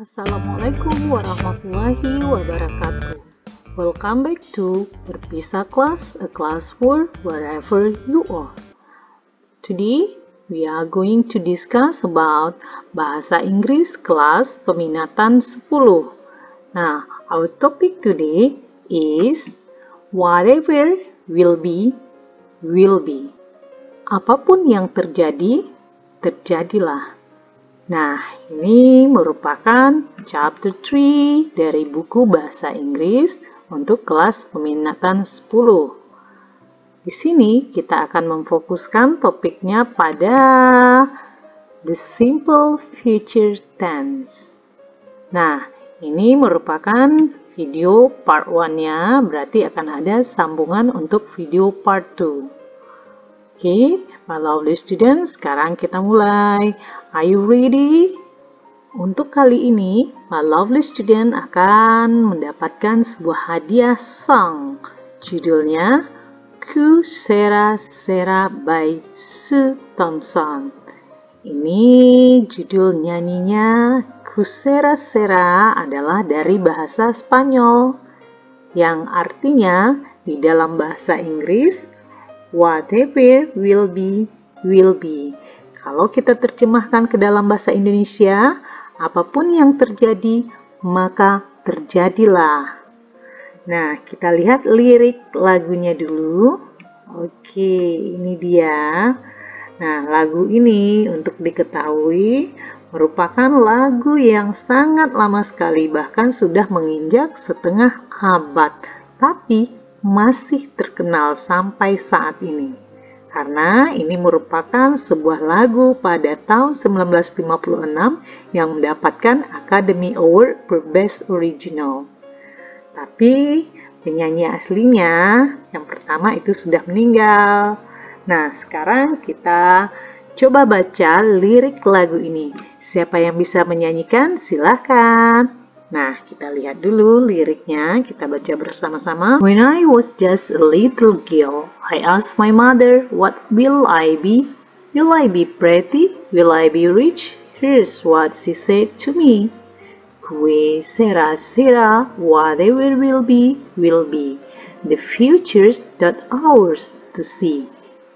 Assalamualaikum warahmatullahi wabarakatuh. Welcome back to Berpisah Class, a class for wherever you are. Today, we are going to discuss about Bahasa Inggris kelas peminatan 10. Nah, our topic today is whatever will be, will be. Apapun yang terjadi, terjadilah. Nah, ini merupakan chapter 3 dari buku Bahasa Inggris untuk kelas peminatan 10. Di sini kita akan memfokuskan topiknya pada the simple future tense. Nah, ini merupakan video part 1-nya, berarti akan ada sambungan untuk video part 2. Oke, my lovely students, sekarang kita mulai. Are you ready? Untuk kali ini, my lovely student akan mendapatkan sebuah hadiah song. Judulnya Ku Sera Sera by Sue Thompson. Ini judul nyanyinya. Ku Sera Sera adalah dari bahasa Spanyol, yang artinya di dalam bahasa Inggris whatever will be, will be. Kalau kita terjemahkan ke dalam bahasa Indonesia, apapun yang terjadi, maka terjadilah. Nah, kita lihat lirik lagunya dulu. Oke, ini dia. Nah, lagu ini untuk diketahui merupakan lagu yang sangat lama sekali, bahkan sudah menginjak setengah abad. Tapi masih terkenal sampai saat ini. Karena ini merupakan sebuah lagu pada tahun 1956 yang mendapatkan Academy Award for Best Original. Tapi penyanyi aslinya yang pertama itu sudah meninggal. Nah, sekarang kita coba baca lirik lagu ini. Siapa yang bisa menyanyikan? Silahkan. Nah, kita lihat dulu liriknya, kita baca bersama-sama. When I was just a little girl, I asked my mother, what will I be? Will I be pretty? Will I be rich? Here's what she said to me. Que sera sera, whatever will be, will be. The future's not ours to see.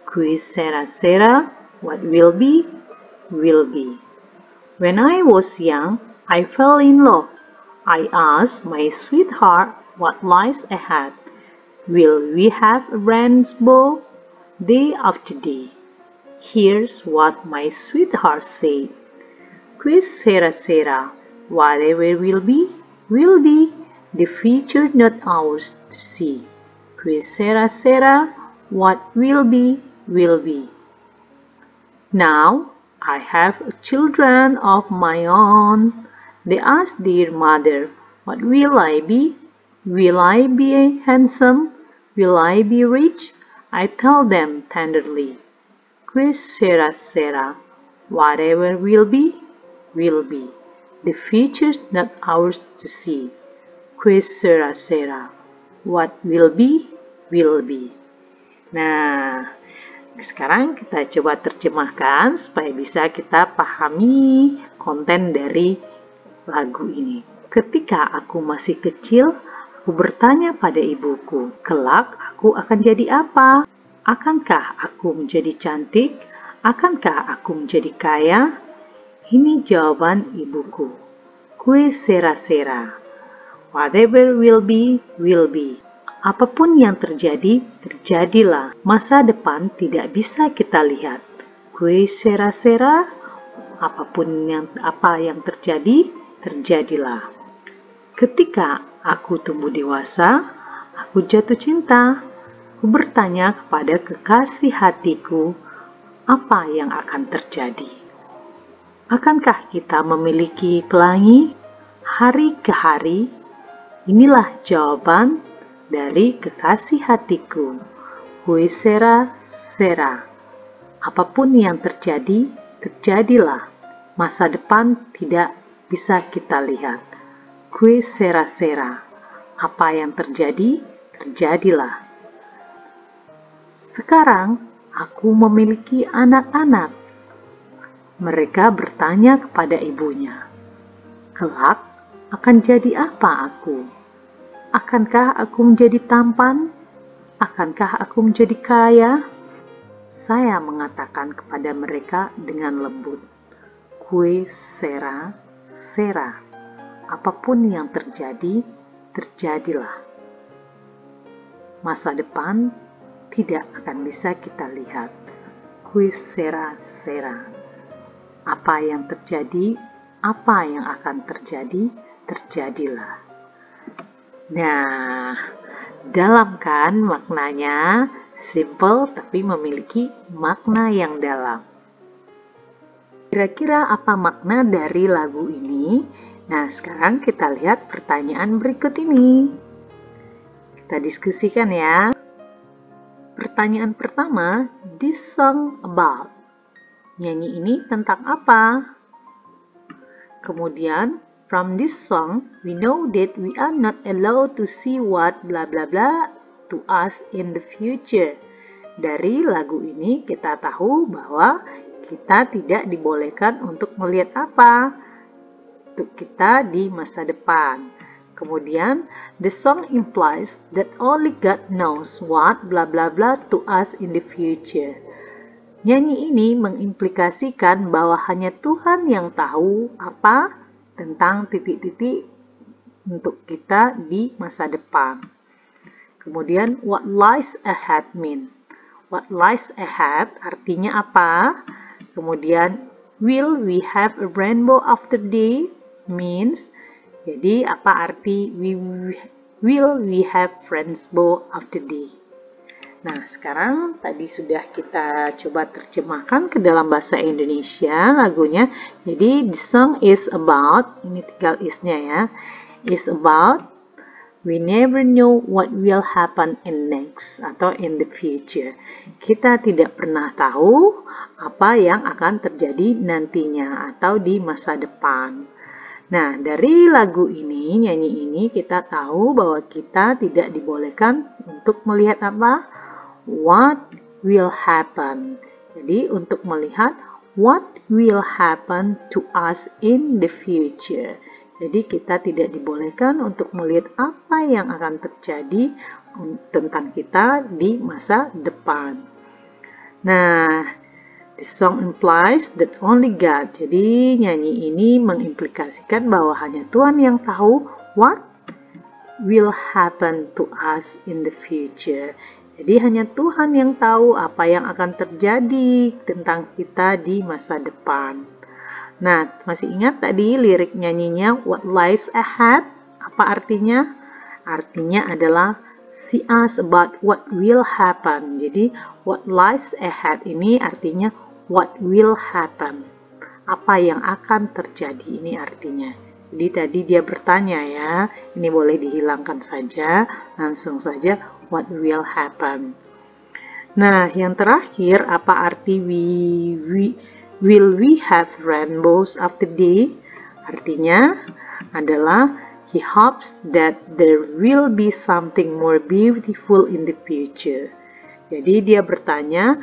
Que sera sera, what will be, will be. When I was young, I fell in love. I asked my sweetheart what lies ahead. Will we have a rainbow day after day? Here's what my sweetheart said. Que sera sera, whatever will be, will be. The future not ours to see. Que sera sera, what will be, will be. Now I have children of my own. They asked their mother, what will I be? Will I be handsome? Will I be rich? I tell them tenderly, Que sera sera, whatever will be, will be. The future's not ours to see. Que sera sera, what will be, will be. Nah, sekarang kita coba terjemahkan supaya bisa kita pahami konten dari lagu ini. Ketika aku masih kecil, aku bertanya pada ibuku, kelak aku akan jadi apa? Akankah aku menjadi cantik? Akankah aku menjadi kaya? Ini jawaban ibuku. Que sera sera, whatever will be, will be. Apapun yang terjadi, terjadilah. Masa depan tidak bisa kita lihat. Que sera sera, apapun apa yang terjadi, terjadilah. Ketika aku tumbuh dewasa, aku jatuh cinta. Aku bertanya kepada kekasih hatiku, apa yang akan terjadi? Akankah kita memiliki pelangi hari ke hari? Inilah jawaban dari kekasih hatiku. Que sera sera, apapun yang terjadi, terjadilah. Masa depan tidak bisa kita lihat. Que sera sera, apa yang terjadi, terjadilah. Sekarang aku memiliki anak-anak. Mereka bertanya kepada ibunya, Kelak akan jadi apa aku? Akankah aku menjadi tampan? Akankah aku menjadi kaya? Saya mengatakan kepada mereka dengan lembut, "Que sera, sera." Apapun yang terjadi, terjadilah. Masa depan tidak akan bisa kita lihat. Que sera, sera. Apa yang terjadi, apa yang akan terjadi, terjadilah. Nah, dalam kan maknanya, simple tapi memiliki makna yang dalam. Kira-kira apa makna dari lagu ini? Nah, sekarang kita lihat pertanyaan berikut ini. Kita diskusikan ya. Pertanyaan pertama, this song about. Nyanyi ini tentang apa? Kemudian, from this song, we know that we are not allowed to see what bla bla bla to us in the future. Dari lagu ini kita tahu bahwa kita tidak dibolehkan untuk melihat apa untuk kita di masa depan. Kemudian, the song implies that only God knows what bla bla bla to us in the future. Nyanyi ini mengimplikasikan bahwa hanya Tuhan yang tahu apa tentang titik-titik untuk kita di masa depan. Kemudian, what lies ahead mean? What lies ahead artinya apa? Kemudian, will we have a rainbow after day means? Jadi, apa arti will we have rainbow after day? Nah, sekarang tadi sudah kita coba terjemahkan ke dalam bahasa Indonesia lagunya. Jadi, the song is about, ini tinggal is-nya ya, is about we never know what will happen in next atau in the future. Kita tidak pernah tahu apa yang akan terjadi nantinya atau di masa depan. Nah, dari lagu ini, nyanyi ini, kita tahu bahwa kita tidak dibolehkan untuk melihat apa? What will happen. Jadi, untuk melihat what will happen to us in the future. Jadi, kita tidak dibolehkan untuk melihat apa yang akan terjadi tentang kita di masa depan. Nah, the song implies that only God. Jadi nyanyi ini mengimplikasikan bahwa hanya Tuhan yang tahu what will happen to us in the future. Jadi hanya Tuhan yang tahu apa yang akan terjadi tentang kita di masa depan. Nah, masih ingat tadi lirik nyanyinya what lies ahead? Apa artinya? Artinya adalah see us about what will happen. Jadi what lies ahead ini artinya what will happen. Apa yang akan terjadi ini artinya. Jadi tadi dia bertanya ya, ini boleh dihilangkan saja, langsung saja what will happen. Nah, yang terakhir apa arti will we have rainbows after day? Artinya adalah he hopes that there will be something more beautiful in the future. Jadi dia bertanya,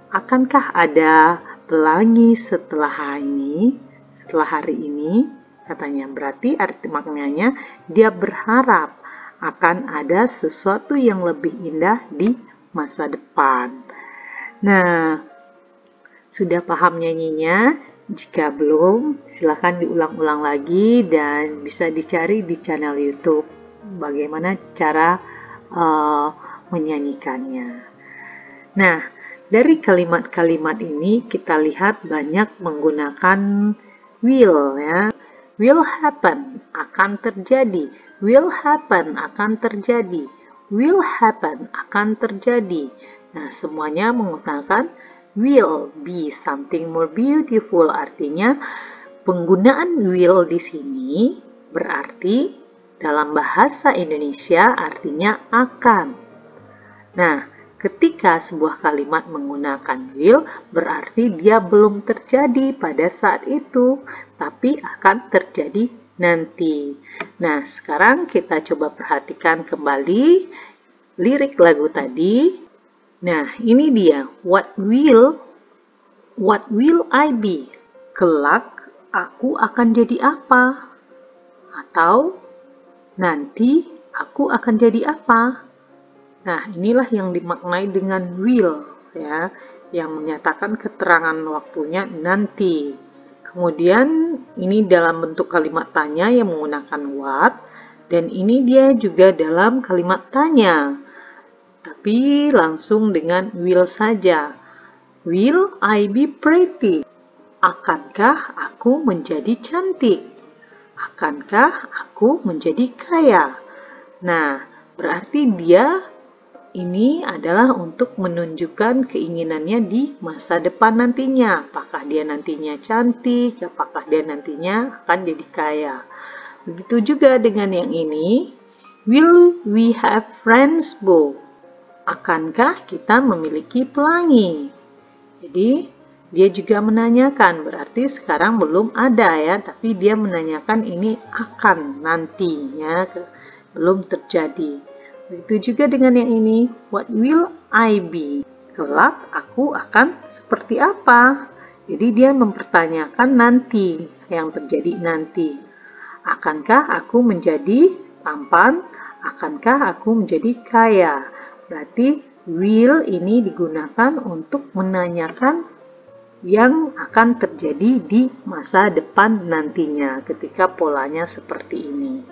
akankah ada pelangi setelah hari ini? Katanya, berarti arti maknanya dia berharap akan ada sesuatu yang lebih indah di masa depan. Nah, sudah paham nyanyinya? Jika belum, silahkan diulang-ulang lagi dan bisa dicari di channel YouTube bagaimana cara menyanyikannya. Nah, dari kalimat-kalimat ini kita lihat banyak menggunakan will ya. Will happen, akan terjadi. Will happen, akan terjadi. Will happen, akan terjadi. Nah, semuanya menggunakan will be something more beautiful. Artinya, penggunaan will di sini berarti dalam bahasa Indonesia artinya akan. Nah, ketika sebuah kalimat menggunakan will, berarti dia belum terjadi pada saat itu, tapi akan terjadi nanti. Nah, sekarang kita coba perhatikan kembali lirik lagu tadi. Nah, ini dia. What will I be? Kelak, aku akan jadi apa? atau nanti aku akan jadi apa. Nah, inilah yang dimaknai dengan will, ya, yang menyatakan keterangan waktunya nanti. Kemudian ini dalam bentuk kalimat tanya yang menggunakan what, dan ini dia juga dalam kalimat tanya, tapi langsung dengan will saja. Will I be pretty? Akankah aku menjadi cantik? Akankah aku menjadi kaya? Nah, berarti dia ini adalah untuk menunjukkan keinginannya di masa depan nantinya. Apakah dia nantinya cantik, apakah dia nantinya akan jadi kaya. Begitu juga dengan yang ini. Will we have friends, Bo? Akankah kita memiliki pelangi? Jadi, dia juga menanyakan, berarti sekarang belum ada ya, tapi dia menanyakan ini akan nantinya, belum terjadi. Begitu juga dengan yang ini, what will I be? Kelak aku akan seperti apa? Jadi dia mempertanyakan nanti, yang terjadi nanti. Akankah aku menjadi tampan? Akankah aku menjadi kaya? Berarti will ini digunakan untuk menanyakan yang akan terjadi di masa depan nantinya ketika polanya seperti ini.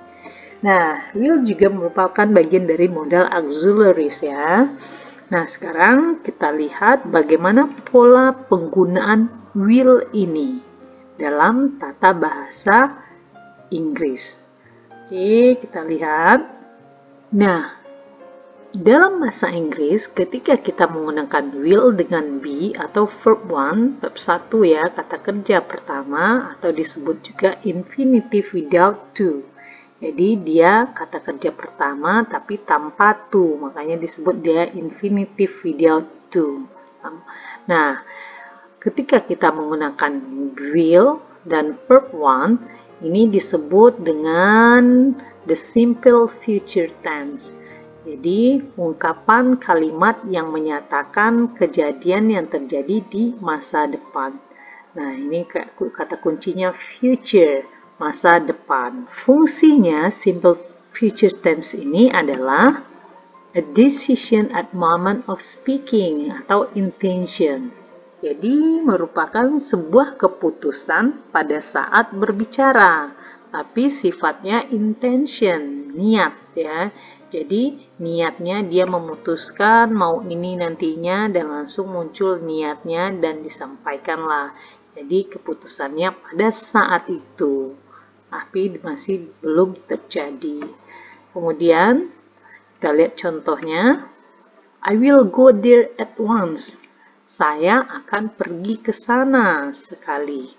Nah, will juga merupakan bagian dari modal auxiliaries ya. Nah, sekarang kita lihat bagaimana pola penggunaan will ini dalam tata bahasa Inggris. Oke, kita lihat. Nah, dalam bahasa Inggris, ketika kita menggunakan will dengan be atau verb 1, verb 1 ya, kata kerja pertama, atau disebut juga infinitive without to. Jadi dia kata kerja pertama tapi tanpa to, makanya disebut dia infinitive without to. Nah, ketika kita menggunakan will dan verb 1, ini disebut dengan the simple future tense. Jadi, ungkapan kalimat yang menyatakan kejadian yang terjadi di masa depan. Nah, ini kata kuncinya future, masa depan. Fungsinya simple future tense ini adalah a decision at moment of speaking atau intention. Jadi, merupakan sebuah keputusan pada saat berbicara, tapi sifatnya intention, niat ya. Jadi niatnya dia memutuskan mau ini nantinya dan langsung muncul niatnya dan disampaikanlah. Jadi keputusannya pada saat itu, tapi masih belum terjadi. Kemudian kita lihat contohnya. I will go there at once. Saya akan pergi ke sana sekali.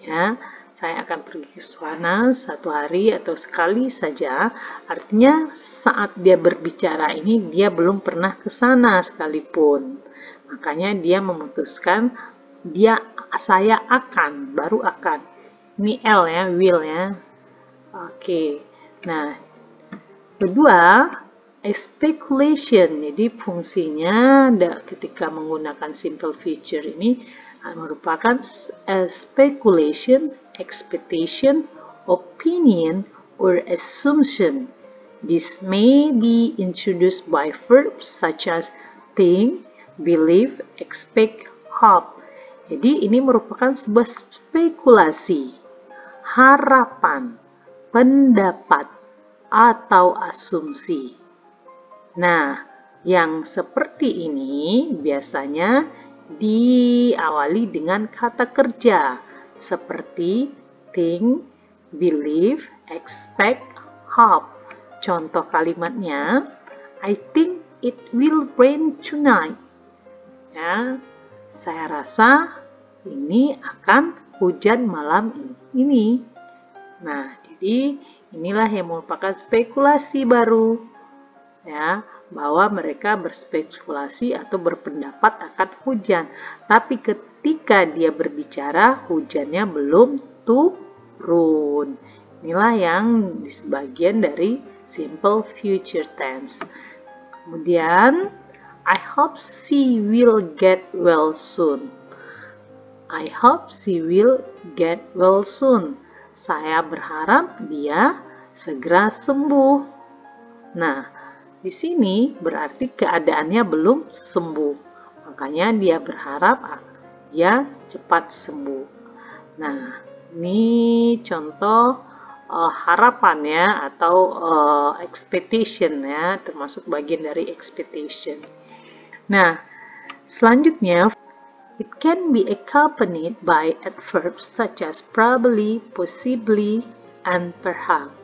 Ya. Saya akan pergi ke sana satu hari atau sekali saja. Artinya saat dia berbicara ini dia belum pernah ke sana sekalipun. Makanya dia memutuskan saya akan, baru akan. Ini L ya, will ya. Oke. Nah, kedua, speculation. Jadi fungsinya ketika menggunakan simple future ini merupakan speculation, expectation, opinion, or assumption. This may be introduced by verbs such as think, believe, expect, hope. Jadi ini merupakan sebuah spekulasi, harapan, pendapat, atau asumsi. Nah, yang seperti ini biasanya diawali dengan kata kerja seperti think, believe, expect, hope. Contoh kalimatnya, I think it will rain tonight. Ya, saya rasa ini akan hujan malam ini. Nah, jadi inilah yang merupakan spekulasi baru. Ya, bahwa mereka berspekulasi atau berpendapat akan hujan. Tapi ketika dia berbicara, hujannya belum turun. Inilah yang sebagian dari simple future tense. Kemudian, I hope she will get well soon. I hope she will get well soon. saya berharap dia segera sembuh. Nah, di sini berarti keadaannya belum sembuh. Makanya dia berharap dia cepat sembuh. Nah, ini contoh harapan ya, atau expectation ya, termasuk bagian dari expectation. Nah, selanjutnya, it can be accompanied by adverbs such as probably, possibly, and perhaps.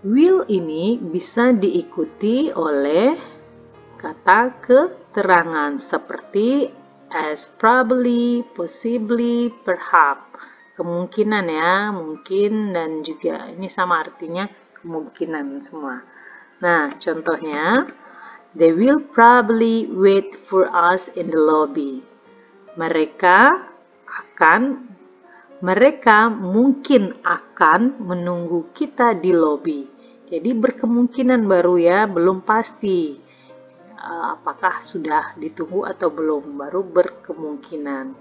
Will ini bisa diikuti oleh kata keterangan seperti as, probably, possibly, perhaps. Kemungkinan ya, mungkin, dan juga ini sama artinya kemungkinan semua. Nah, contohnya, they will probably wait for us in the lobby. Mereka mungkin akan menunggu kita di lobi. Jadi berkemungkinan baru ya, belum pasti apakah sudah ditunggu atau belum, baru berkemungkinan.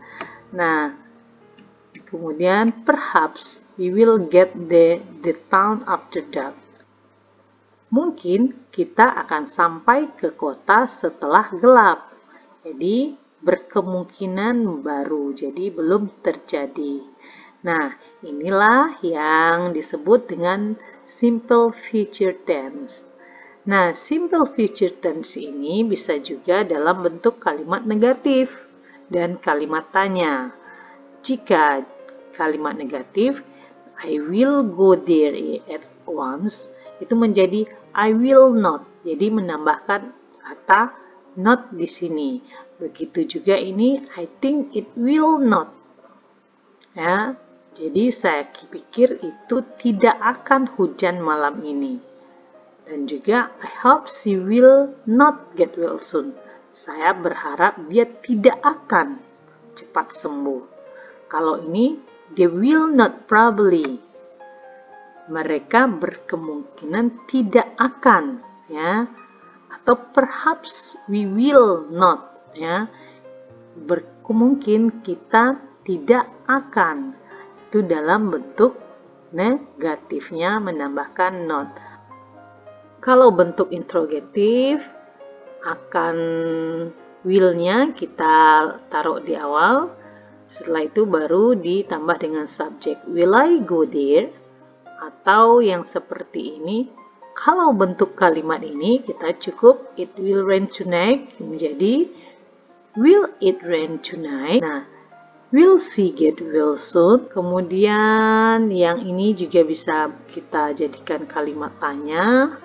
Nah, kemudian perhaps we will get the town after dark. Mungkin kita akan sampai ke kota setelah gelap. Jadi berkemungkinan baru, jadi belum terjadi. Nah, inilah yang disebut dengan simple future tense. Nah, simple future tense ini bisa juga dalam bentuk kalimat negatif dan kalimat tanya. Jika kalimat negatif, I will go there at once, itu menjadi I will not. Jadi menambahkan kata not di sini. Begitu juga ini, I think it will not. Ya, jadi saya pikir itu tidak akan hujan malam ini. Dan juga, I hope she will not get well soon. Saya berharap dia tidak akan cepat sembuh. Kalau ini, they will not probably. Mereka berkemungkinan tidak akan, ya. Atau perhaps we will not, ya. Berkemungkinan kita tidak akan. Itu dalam bentuk negatifnya menambahkan not. Kalau bentuk interrogatif, akan will-nya kita taruh di awal. Setelah itu baru ditambah dengan subjek. Will I go there? Atau yang seperti ini. Kalau bentuk kalimat ini kita cukup it will rain tonight menjadi will it rain tonight. Nah, will she get well soon? Kemudian yang ini juga bisa kita jadikan kalimat tanya.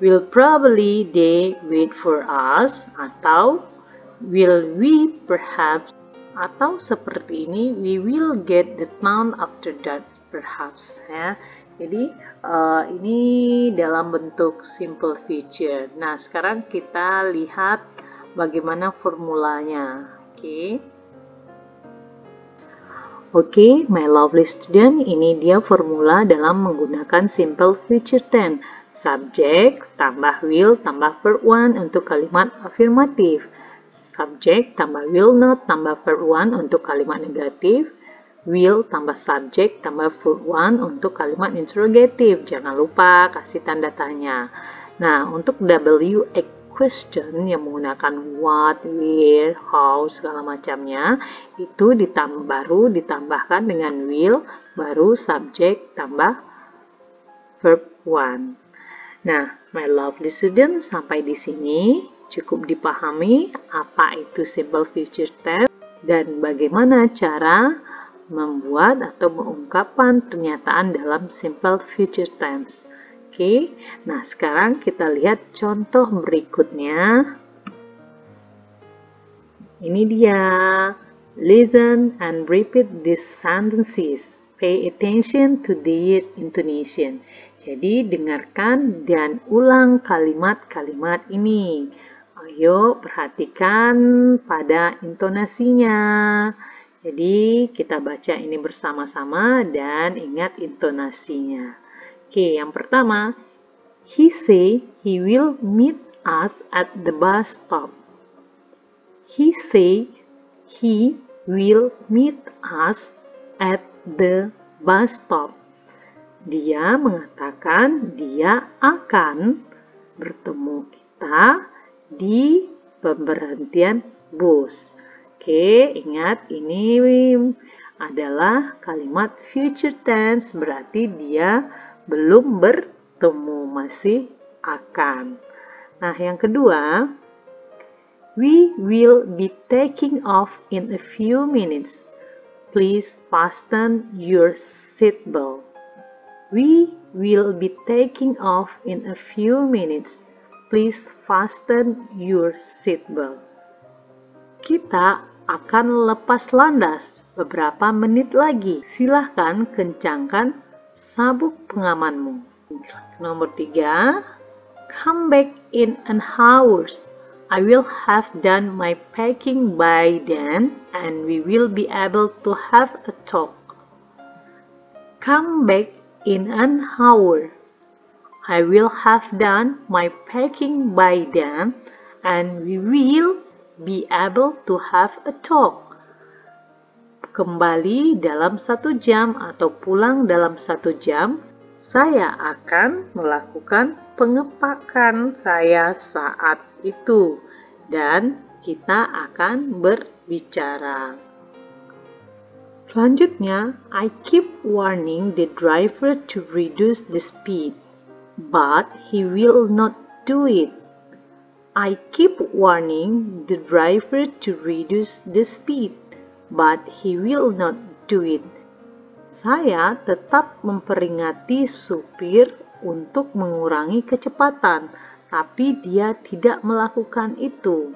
Will probably they wait for us? Atau will we perhaps? Atau seperti ini, we will get the town after dark perhaps, ya. Jadi ini dalam bentuk simple future. Nah, sekarang kita lihat bagaimana formulanya. Oke, my lovely student, ini dia formula dalam menggunakan simple future tense. Subjek tambah will tambah verb one untuk kalimat afirmatif. Subjek tambah will not tambah verb one untuk kalimat negatif. Will tambah subjek tambah verb one untuk kalimat interrogatif. Jangan lupa kasih tanda tanya. Nah, untuk W a question yang menggunakan what, where, how, segala macamnya, itu baru ditambahkan dengan will, baru subjek tambah verb one. Nah, my lovely student, sampai di sini cukup dipahami apa itu simple future tense dan bagaimana cara membuat atau mengungkapkan pernyataan dalam simple future tense. Oke, nah sekarang kita lihat contoh berikutnya. Ini dia. Listen and repeat these sentences. Pay attention to their intonation. Jadi dengarkan dan ulang kalimat-kalimat ini. Ayo perhatikan pada intonasinya. Jadi kita baca ini bersama-sama dan ingat intonasinya. Oke, yang pertama, he say he will meet us at the bus stop. He say he will meet us at the bus stop. Dia mengatakan dia akan bertemu kita di pemberhentian bus. Oke, ingat ini adalah kalimat future tense, berarti dia belum bertemu, masih akan. Nah, yang kedua, we will be taking off in a few minutes. Please fasten your seatbelt. We will be taking off in a few minutes. Please fasten your seatbelt. Kita akan lepas landas beberapa menit lagi. Silahkan kencangkan sabuk pengamanmu. Nomor 3. Come back in an hour. I will have done my packing by then and we will be able to have a talk. Come back in an hour. I will have done my packing by then and we will be able to have a talk. Kembali dalam 1 jam atau pulang dalam 1 jam, saya akan melakukan pengepakan saya saat itu dan kita akan berbicara. Selanjutnya, I keep warning the driver to reduce the speed, but he will not do it. I keep warning the driver to reduce the speed, but he will not do it. Saya tetap memperingati supir untuk mengurangi kecepatan, tapi dia tidak melakukan itu.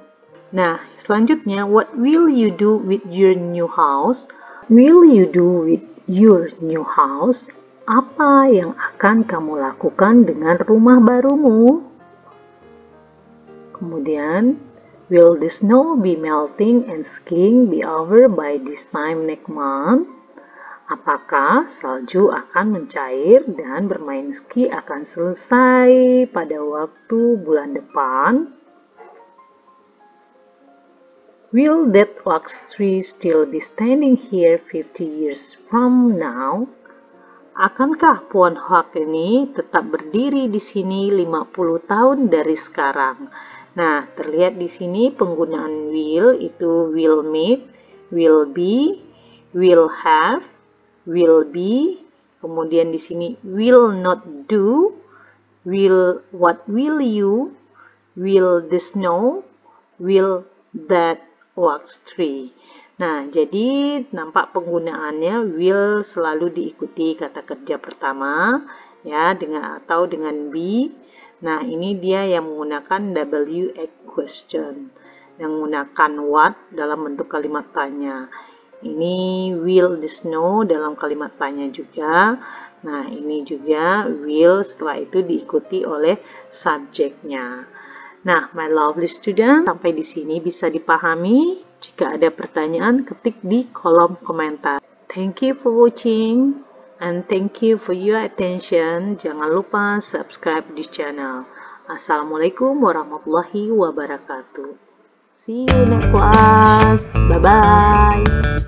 Nah, selanjutnya, what will you do with your new house? Will you do with your new house? Apa yang akan kamu lakukan dengan rumah barumu? Kemudian, will the snow be melting and skiing be over by this time next month? Apakah salju akan mencair dan bermain ski akan selesai pada waktu bulan depan? Will that wax tree still be standing here 50 years from now? Akankah pohon hoak ini tetap berdiri di sini 50 tahun dari sekarang? Nah, terlihat di sini penggunaan will itu will make, will be, will have, will be. Kemudian di sini will not do, what will you, will the snow, will that wax tree. Nah, jadi nampak penggunaannya will selalu diikuti kata kerja pertama ya dengan be. Nah, ini dia yang menggunakan WH question, yang menggunakan what dalam bentuk kalimat tanya. Ini will the snow dalam kalimat tanya juga. Nah, ini juga will setelah itu diikuti oleh subjeknya. Nah, my lovely student, sampai di sini bisa dipahami. Jika ada pertanyaan, ketik di kolom komentar. Thank you for watching. And thank you for your attention. Jangan lupa subscribe di channel. Assalamualaikum warahmatullahi wabarakatuh. See you next class. Bye-bye.